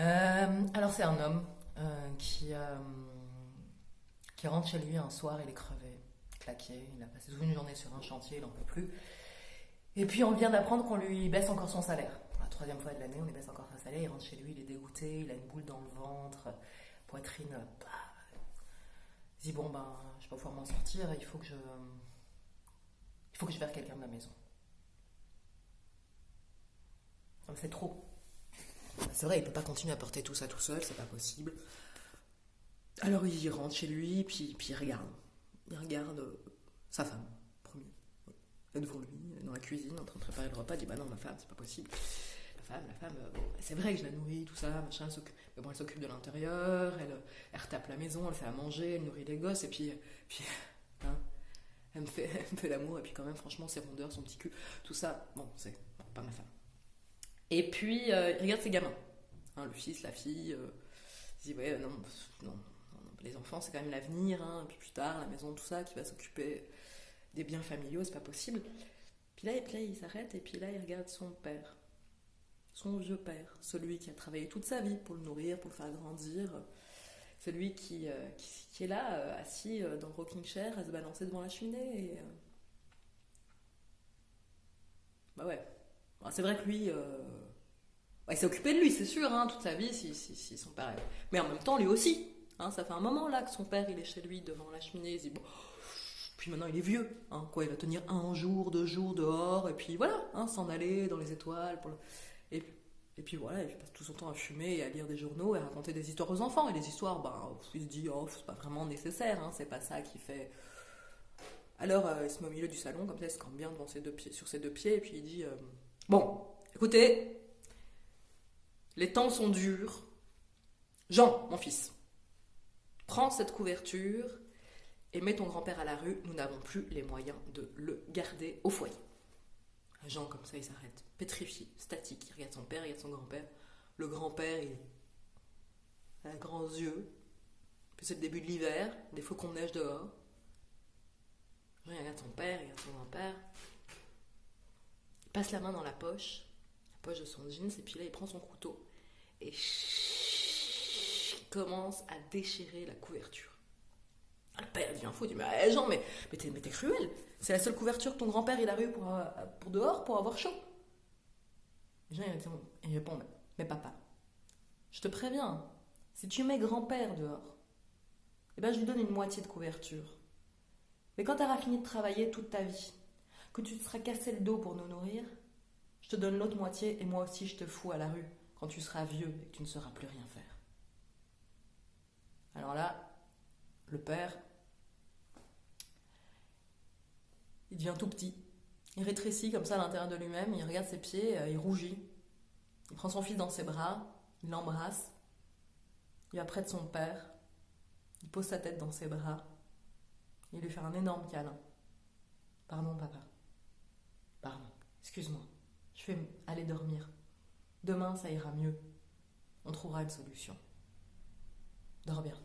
Alors c'est un homme qui rentre chez lui un soir, il est crevé, claqué, il a passé toute une journée sur un chantier, il n'en peut plus. Et puis on vient d'apprendre qu'on lui baisse encore son salaire. Pour la troisième fois de l'année, on lui baisse encore son salaire, il rentre chez lui, il est dégoûté, il a une boule dans le ventre, poitrine, bah, il dit bon ben je vais pas pouvoir m'en sortir, il faut que je verre quelqu'un de la maison. Ça me fait trop. C'est vrai, il peut pas continuer à porter tout ça tout seul, c'est pas possible. Alors il rentre chez lui, puis il regarde. Il regarde sa femme, premier. Elle est devant lui, dans la cuisine, en train de préparer le repas. Il dit bah non, ma femme, c'est pas possible. La femme, bon, c'est vrai que je la nourris, tout ça, machin, mais bon, elle s'occupe de l'intérieur, elle retape la maison, elle fait à manger, elle nourrit les gosses, et puis hein, elle me fait l'amour, et puis quand même, franchement, ses rondeurs, son petit cul, tout ça, bon, c'est bon, pas ma femme. Et puis, il regarde ses gamins, hein, le fils, la fille, il dit ouais, non, non, les enfants, c'est quand même l'avenir, hein, puis plus tard, la maison, tout ça, qui va s'occuper des biens familiaux, c'est pas possible. Puis là, il s'arrête, et puis là, il regarde son père. Son vieux père, celui qui a travaillé toute sa vie pour le nourrir, pour le faire grandir, celui qui est là, assis dans le rocking chair, à se balancer devant la cheminée. Bah ouais. Bon, c'est vrai que lui, il s'est occupé de lui, c'est sûr, hein, toute sa vie, si son père est... Mais en même temps, lui aussi. Hein, ça fait un moment là que son père, il est chez lui devant la cheminée, il se dit bon... Puis maintenant, il est vieux, hein, quoi, il va tenir un jour, 2 jours dehors, et puis voilà, hein, s'en aller dans les étoiles. Et, et puis voilà, il passe tout son temps à fumer et à lire des journaux et à raconter des histoires aux enfants. Et les histoires, ben, il se dit, oh, c'est pas vraiment nécessaire, hein, c'est pas ça qui fait. Alors, il se met au milieu du salon, comme ça, il se campe bien devant ses deux pieds, sur ses deux pieds, et puis il dit, bon, écoutez, les temps sont durs. Jean, mon fils, prends cette couverture et mets ton grand-père à la rue, nous n'avons plus les moyens de le garder au foyer. Jean, comme ça, il s'arrête, pétrifié, statique. Il regarde son père, il regarde son grand-père. Le grand-père, il a grands yeux. Puis c'est le début de l'hiver, des flocons de neige dehors. Jean, il regarde son père, il regarde son grand-père. Il passe la main dans la poche de son jeans, et puis là, il prend son couteau. Et il commence à déchirer la couverture. Le père devient fou, il dit mais Jean, mais t'es cruel. C'est la seule couverture que ton grand-père il a eu pour dehors pour avoir chaud. Jean il répond mais papa, je te préviens, si tu mets grand-père dehors, eh ben je lui donne une moitié de couverture. Mais quand tu auras fini de travailler toute ta vie, que tu te seras cassé le dos pour nous nourrir, je te donne l'autre moitié et moi aussi je te fous à la rue quand tu seras vieux et que tu ne sauras plus rien faire. Alors là, le père, il devient tout petit. Il rétrécit comme ça à l'intérieur de lui-même, il regarde ses pieds, il rougit. Il prend son fils dans ses bras, il l'embrasse. Il va près de son père, il pose sa tête dans ses bras. Il lui fait un énorme câlin. Pardon papa. Pardon, excuse-moi. Je vais aller dormir. Demain ça ira mieux. On trouvera une solution. Dors bien.